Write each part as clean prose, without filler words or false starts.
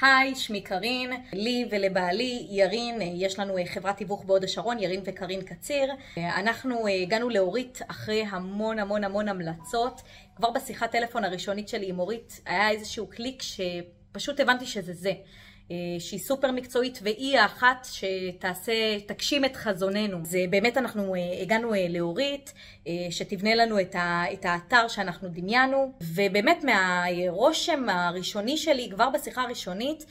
היי, שמי קרין. לי ולבעלי ירין יש לנו חברת תיווך בהוד השרון, ירין וקרין קציר. אנחנו הגענו לאורית אחרי המון המלצות. כבר בשיחת טלפון הראשונית שלי עם אורית היה איזשהו קליק שפשוט הבנתי שזה זה. שהיא סופר מקצועית והיא האחת שתגשים את חזוננו. זה באמת אנחנו הגענו לאורית שתבנה לנו את האתר שאנחנו דמיינו, ובאמת מהרושם הראשוני שלי כבר בשיחה הראשונית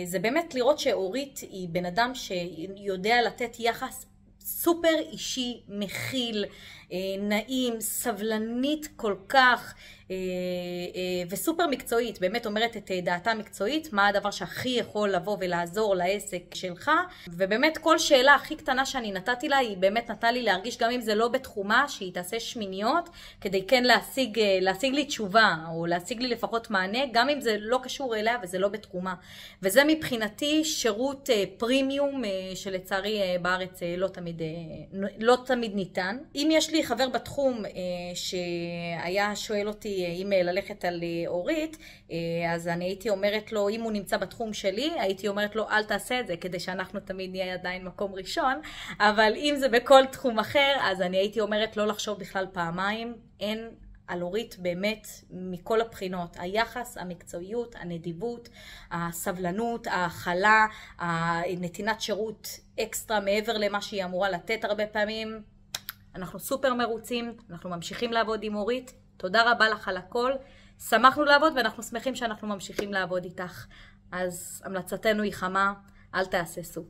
זה באמת לראות שאורית היא בן אדם שיודע לתת יחס סופר אישי, מכיל, נעים, סבלנית כל כך וסופר מקצועית, באמת אומרת את דעתה מקצועית, מה הדבר שהכי יכול לבוא ולעזור לעסק שלך, ובאמת כל שאלה הכי קטנה שאני נתתי לה, היא באמת נתנה לי להרגיש גם אם זה לא בתחומה, שהיא תעשה שמיניות, כדי כן להשיג לי תשובה, או להשיג לי לפחות מענה, גם אם זה לא קשור אליה וזה לא בתחומה. וזה מבחינתי שירות פרימיום, שלצערי בארץ לא תמיד ניתן. אם יש לי חבר בתחום שהיה שואל אותי אם ללכת על אורית, אז אני הייתי אומרת לו, אם הוא נמצא בתחום שלי, הייתי אומרת לו, אל תעשה את זה, כדי שאנחנו תמיד נהיה עדיין מקום ראשון, אבל אם זה בכל תחום אחר, אז אני הייתי אומרת לא לחשוב בכלל פעמיים. אין על אורית באמת מכל הבחינות, היחס, המקצועיות, הנדיבות, הסבלנות, ההכלה, נתינת שירות אקסטרה מעבר למה שהיא אמורה לתת הרבה פעמים. אנחנו סופר מרוצים, אנחנו ממשיכים לעבוד עם אורית. תודה רבה לך על הכל. שמחנו לעבוד ואנחנו שמחים שאנחנו ממשיכים לעבוד איתך. אז המלצתנו היא חמה, אל תהססו.